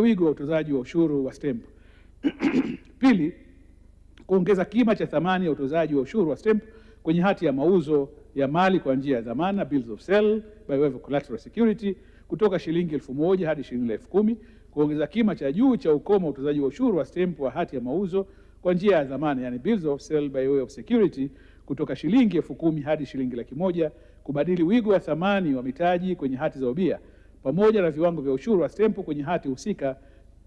wigo wa utozaji wa ushuru wa stamp. Pili, kuongeza kima cha thamani ya utozaji wa ushuru wa stamp kwenye hati ya mauzo ya mali kwa njia ya dhamana, bills of sale by way of collateral security, kutoka shilingi 1,000 hadi shilingi 10,000. Kuongeza kima cha juu cha ukomo wa utozaji wa ushuru wa stamp wa hati ya mauzo kwa njia ya dhamana, yani bills of sale by way of security, kutoka shilingi 10,000 hadi shilingi 100,000. Kubadili wigo wa thamani wa mitaji kwenye hati za ubia pamoja na viwango vya ushuru wa stamp kwenye hati husika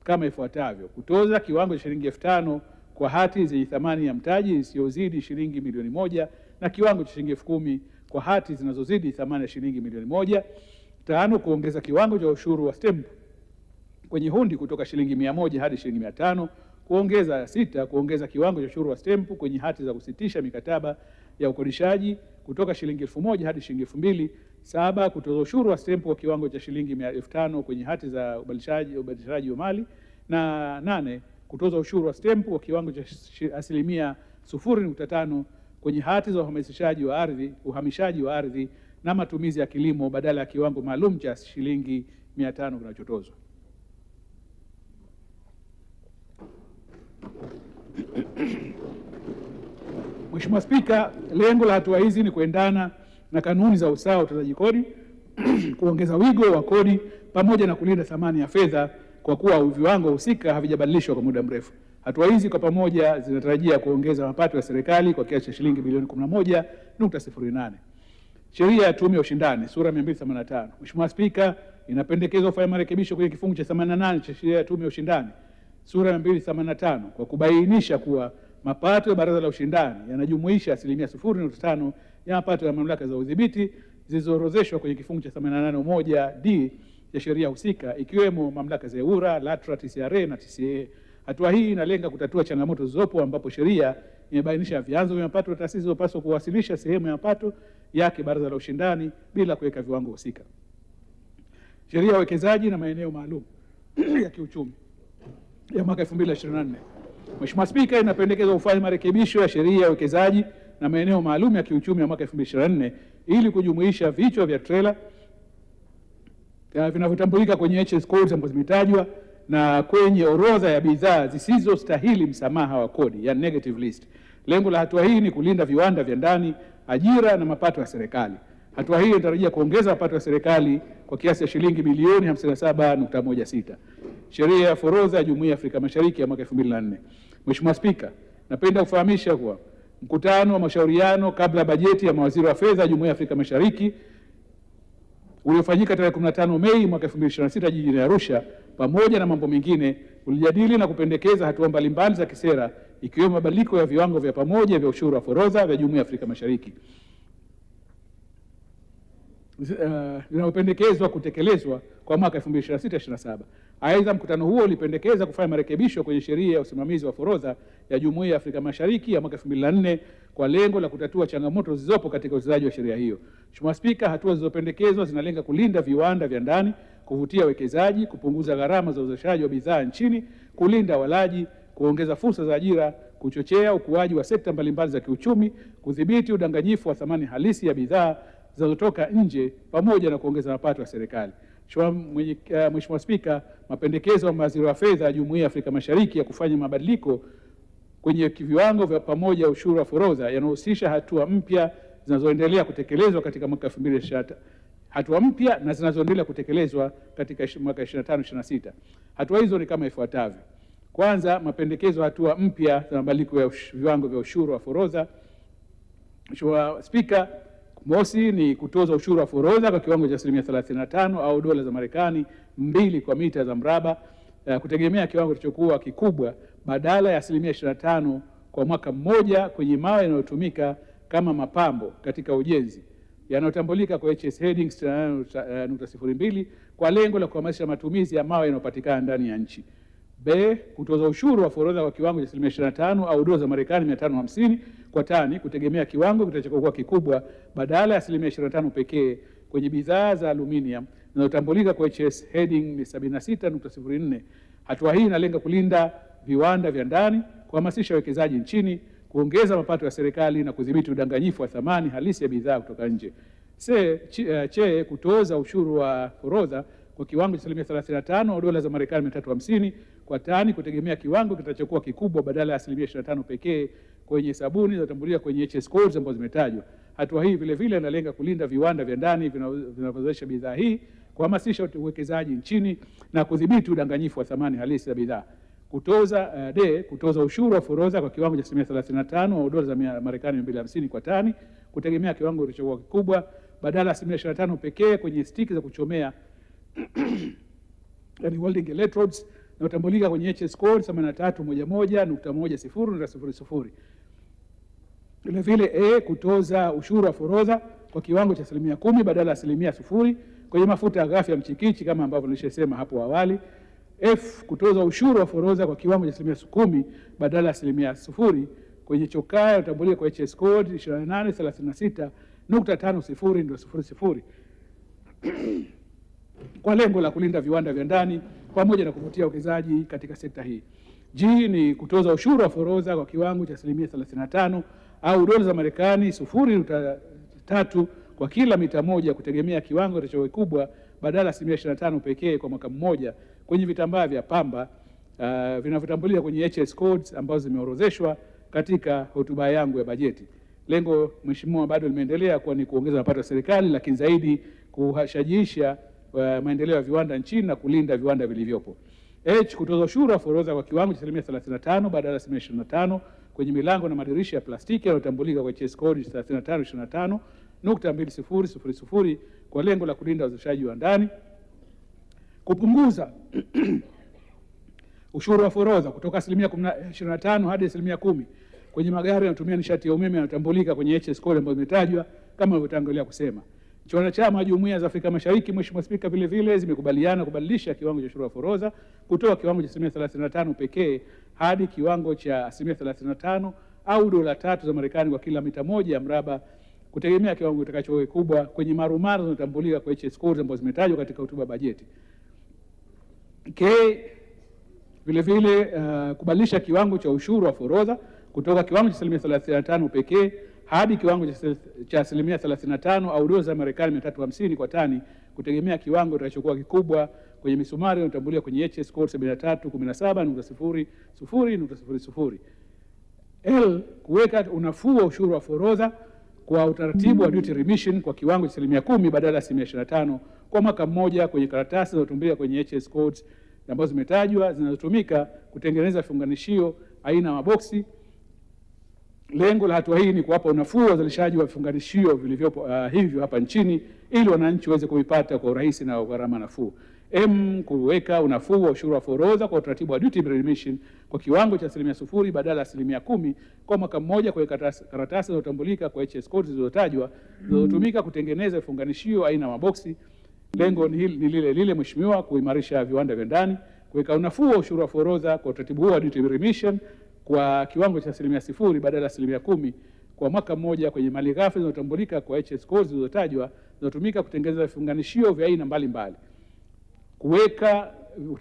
kama ifuatavyo: kutoza kiwango cha shilingi 5,000 kwa hati zenye thamani ya mtaji isiyozidi shilingi milioni 1 na kiwango cha shilingi 10,000 kwa hati zinazozidi thamani ya shilingi milioni 1. 5, kuongeza kiwango cha ushuru wa stamp kwenye hundi kutoka shilingi 100 hadi shilingi 500. Kuongeza 6, kuongeza kiwango cha ushuru wa stamp kwenye hati za kusitisha mikataba ya ukodishaji kutoka shilingi 1,000 hadi shilingi 2,000. 7, kutoza ushuru wa stamp kwa kiwango cha shilingi 500 kwenye hati za ubadilishaji wa mali. Na 8, kutoza ushuru wa stamp kwa kiwango cha 0.5 kwenye hati za uhamishaji wa ardhi na matumizi ya kilimo badala ya kiwango maalum cha shilingi 500 kinachotozwa. Mheshimiwa Spika, lengo la hatua hizi ni kuendana na kanuni za usawa wa utozaji kodi, kuongeza wigo wa kodi pamoja na kulinda thamani ya fedha kwa kuwa viwango husika havijabadilishwa kwa muda mrefu. Hatua hizi kwa pamoja zinatarajia kuongeza mapato ya serikali kwa kiasi cha shilingi bilioni 11.08. Sheria ya Tume ya Ushindani sura 285. Mheshimiwa Spika, inapendekezwa kufanya marekebisho kwenye kifungu cha 88 cha Sheria ya Tume ya Ushindani sura 285 kwa kubainisha kuwa mapato ya Baraza la Ushindani yanajumuisha 0.5% ya mapato ya mamlaka za udhibiti zilizoorodheshwa kwenye kifungu cha 88(1)(d) ya sheria husika, ikiwemo mamlaka za EWURA, LATRA, TCRA na TCA. Hatua hii inalenga kutatua changamoto zilizopo ambapo sheria imebainisha vyanzo vya mapato ya taasisi zinazopaswa kuwasilisha sehemu ya mapato yake Baraza la Ushindani bila kuweka viwango husika. Sheria ya Uwekezaji na Maeneo Maalum ya Kiuchumi ya mwaka 2024. Mheshimiwa Spika, inapendekezwa kufanya marekebisho ya Sheria ya Uwekezaji na Maeneo Maalum ya Kiuchumi ya mwaka 2024 ili kujumuisha vichwa vya trela vinavyotambulika kwenye HS codes ambazo zimetajwa na kwenye orodha ya bidhaa zisizostahili msamaha wa kodi, ya negative list. Lengo la hatua hii ni kulinda viwanda vya ndani, ajira na mapato ya serikali. Hatua hii inatarajia kuongeza mapato ya serikali kwa kiasi cha shilingi bilioni 57.16. Sheria ya forodha ya Jumuiya ya Afrika Mashariki ya mwaka 2004. Mheshimiwa Spika, napenda kufahamisha kuwa mkutano wa mashauriano kabla bajeti ya mawaziri wa fedha ya Jumuiya ya Afrika Mashariki uliofanyika tarehe 15 Mei mwaka 2026 jijini Arusha, pamoja na mambo mengine, ulijadili na kupendekeza hatua mbalimbali za kisera ikiwemo mabadiliko ya viwango vya pamoja vya ushuru wa forodha vya Jumuiya ya Afrika Mashariki vinavyopendekezwa kutekelezwa kwa mwaka 2026-27. Aidha, mkutano huo ulipendekeza kufanya marekebisho kwenye sheria ya usimamizi wa forodha ya Jumuiya ya Afrika Mashariki ya mwaka 2004 kwa lengo la kutatua changamoto zilizopo katika utekelezaji wa sheria hiyo. Mheshimiwa Spika, hatua zilizopendekezwa zinalenga kulinda viwanda vya ndani, kuvutia wekezaji, kupunguza gharama za uzalishaji wa bidhaa nchini, kulinda walaji, kuongeza fursa za ajira, kuchochea ukuaji wa sekta mbalimbali za kiuchumi, kudhibiti udanganyifu wa thamani halisi ya bidhaa zinazotoka nje pamoja na kuongeza mapato ya serikali. Mheshimiwa Spika, mapendekezo ya mawaziri wa fedha ya Jumuiya ya Afrika Mashariki ya kufanya mabadiliko kwenye viwango vya pamoja ushuru wa forodha yanahusisha hatua mpya zinazoendelea kutekelezwa katika mwaka 2025. Hatua mpya na zinazoendelea kutekelezwa katika mwaka 25-26. Hatua hizo ni kama ifuatavyo. Kwanza, mapendekezo hatua mpya za mabadiliko ya viwango vya ushuru wa forodha. Mheshimiwa Spika, mosi ni kutoza ushuru wa forodha kwa kiwango cha 35% au dola za Marekani 2 kwa mita za mraba, kutegemea kiwango kilichokuwa kikubwa, badala ya 25% kwa mwaka mmoja kwenye mawe yanayotumika kama mapambo katika ujenzi yanayotambulika kwa HS headings 9.02 kwa lengo la kuhamasisha matumizi ya mawe yanayopatikana ndani ya nchi. B, kutoza ushuru wa forodha kwa kiwango cha 25% au dola za Marekani 550 kwa tani, kutegemea kiwango kitakachokuwa kikubwa, badala ya 25% pekee kwenye bidhaa za aluminium zinazotambulika kwa HS heading 76.04. Hatua hii inalenga kulinda viwanda vya ndani, kuhamasisha wekezaji nchini, kuongeza mapato ya serikali na kudhibiti udanganyifu wa thamani halisi ya bidhaa kutoka nje. Che, kutoza ushuru wa forodha kwa kiwango cha asilimia 35 au dola za Marekani 350 kwa tani, kutegemea kiwango kitachokuwa kikubwa badala ya asilimia 25 pekee kwenye sabuni zinazotambuliwa kwenye HS codes ambazo zimetajwa. Hatua hii vile vile inalenga kulinda viwanda vya ndani vinavyozalisha bidhaa hii, kuhamasisha uwekezaji nchini na kudhibiti udanganyifu wa thamani halisi za bidhaa. Kutoza ushuru wa forodha kwa kiwango cha asilimia 35 au dola za Marekani 250 kwa tani, kutegemea kiwango kilichokuwa kikubwa badala ya asilimia 25 pekee kwenye stiki za kuchomea yani welding electrodes na utambulika kwenye HS code 8311.10.00. Vile vile kutoza ushuru wa forodha kwa kiwango cha asilimia 10 badala ya asilimia 0 kwenye mafuta ghafi ya mchikichi kama ambavyo nilishasema hapo awali. Kutoza ushuru wa forodha kwa kiwango cha asilimia 10 badala ya asilimia 0 kwenye chokaa utambulika kwa HS code 2836.50.00 kwa lengo la kulinda viwanda vya ndani pamoja na kuvutia uwekezaji katika sekta hii. Ni kutoza ushuru wa forodha kwa kiwango cha asilimia 35 au dola za Marekani 0.3 kwa kila mita moja, kutegemea kiwango cha kikubwa badala ya asilimia 25 pekee kwa mwaka mmoja kwenye vitambaa vya pamba vinavyotambuliwa kwenye HS codes ambazo zimeorodheshwa katika hotuba yangu ya bajeti. Lengo mheshimiwa bado limeendelea kuwa ni kuongeza mapato ya serikali, lakini zaidi kuhashajiisha maendeleo ya viwanda nchini na kulinda viwanda vilivyopo. Kutoza ushuru wa forodha kwa kiwango cha asilimia 35 badala ya asilimia 25 kwenye milango na madirisha ya plastiki yanayotambulika kwa HS code 3525.2000 kwa lengo la kulinda uzalishaji wa ndani. Kupunguza ushuru wa forodha kutoka asilimia 25 hadi asilimia 10 kwenye magari yanayotumia nishati ya umeme yanayotambulika kwenye HS code ambazo zimetajwa kama nilivyotangulia kusema. Nchi wanachama wa Jumuiya za Afrika Mashariki, Mheshimiwa Spika, vile vile zimekubaliana kubadilisha kiwango cha ushuru wa forodha kutoka kiwango cha asilimia 35 pekee hadi kiwango cha asilimia 35 au dola 3 za Marekani kwa kila mita moja ya mraba, kutegemea kiwango kitakachokuwa kikubwa kwenye marumaru zinazotambulika kwa HS codes ambazo zimetajwa katika hotuba bajeti. Vile vile kubadilisha kiwango cha ushuru wa forodha kutoka kiwango cha asilimia 35 pekee hadi kiwango cha asilimia 35 au dola za Marekani 350 kwa tani, kutegemea kiwango kitakachokuwa kikubwa kwenye misumari inayotambuliwa kwenye HS code 7317.0.00. Kuweka unafuu wa ushuru wa forodha kwa utaratibu wa duty remission kwa kiwango cha asilimia 10 badala ya asilimia 25 kwa mwaka mmoja kwenye karatasi zinazotumika kwenye HS codes ambazo zimetajwa zinazotumika kutengeneza vifunganishio aina ya maboksi. Lengo la hatua hii ni kuwapa unafuu wa uzalishaji wa vifunganishio vilivyopo hivyo hapa nchini ili wananchi waweze kuipata kwa urahisi na gharama nafuu. Kuweka unafuu wa ushuru wa forodha kwa utaratibu wa duty remission kwa kiwango cha asilimia 0 badala ya asilimia 10 kwa mwaka mmoja kwa karatasi zinazotambulika kwa HS codes zilizotajwa zinazotumika kutengeneza vifunganishio aina ya maboksi. Lengo ni lile mheshimiwa, kuimarisha viwanda vya ndani, kuweka unafuu wa ushuru wa forodha kwa utaratibu wa duty remission kwa kiwango cha asilimia 0 badala ya asilimia 10 kwa mwaka mmoja kwenye malighafi zinazotambulika kwa HS codes zilizotajwa zinazotumika kutengeneza vifunganishio vya aina mbalimbali. Kuweka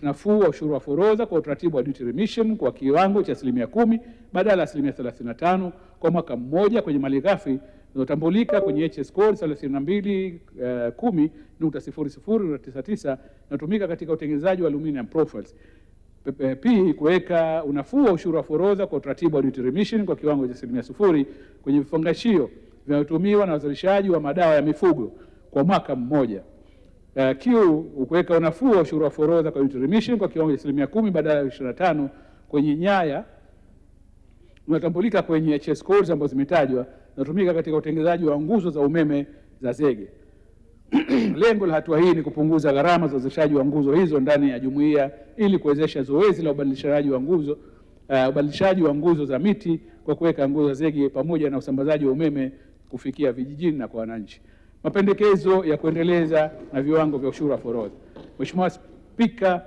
unafuu wa ushuru wa forodha kwa utaratibu wa duty remission kwa kiwango cha asilimia 10 badala ya asilimia 35 kwa mwaka mmoja kwenye malighafi zinazotambulika kwenye HS code 3210.00.99 zinatumika katika utengenezaji wa aluminium profiles. Kuweka unafuu wa ushuru wa forodha kwa utaratibu wa duty remission kwa kiwango cha asilimia 0 kwenye vifungashio vinavyotumiwa na wazalishaji wa madawa ya mifugo kwa mwaka mmoja. Kuweka unafuu wa ushuru wa forodha kwa duty remission kwa kiwango cha asilimia 10 badala ya 25 kwenye nyaya unatambulika kwenye HS codes ambazo zimetajwa zinatumika katika utengenezaji wa nguzo za umeme za zege. Lengo la hatua hii ni kupunguza gharama za uzalishaji wa nguzo hizo ndani ya jumuiya ili kuwezesha zoezi la ubadilishaji wa nguzo za miti kwa kuweka nguzo za zege pamoja na usambazaji wa umeme kufikia vijijini na kwa wananchi. Mapendekezo ya kuendeleza na viwango vya ushuru wa forodha. Mheshimiwa Spika,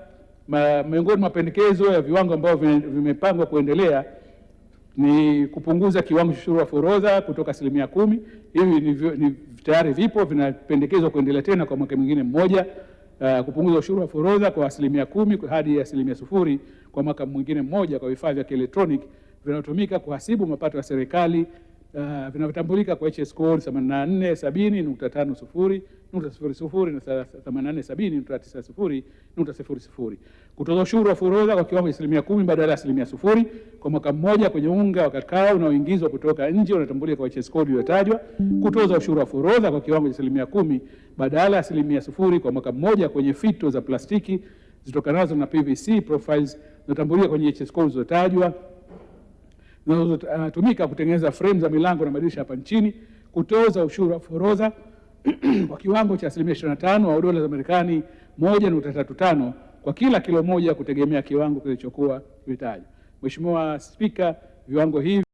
miongoni mwa mapendekezo ya viwango ambavyo vimepangwa kuendelea ni kupunguza kiwango cha ushuru wa forodha kutoka asilimia 10. Hivi ni tayari vipo, vinapendekezwa kuendelea tena kwa mwaka mwingine mmoja. Kupunguza ushuru wa forodha kwa asilimia 10 hadi asilimia 0 kwa mwaka mwingine mmoja kwa vifaa vya kielektroniki vinavyotumika kuhasibu mapato ya serikali vinavyotambulika kwa HS code 8470.50.00 na 8470.90.00. Kutoza ushuru wa forodha kwa kiwango cha 10% badala ya 0% kwa mwaka mmoja kwenye unga wa kakao unaoingizwa kutoka nje unatambulika kwa HS code iliyotajwa. Kutoza ushuru wa forodha kwa kiwango cha 10% badala ya 0% kwa mwaka mmoja kwenye fito za plastiki zitokanazo na PVC profiles zinatambulika kwenye HS code zilizotajwa zinazotumika kutengeneza frame za milango na madirisha hapa nchini. Kutoza ushuru wa forodha kwa kiwango cha 25% au dola za Marekani 1.35 kwa kila kilo moja kutegemea kiwango kilichokuwa vitajwa. Mheshimiwa Spika, viwango hivi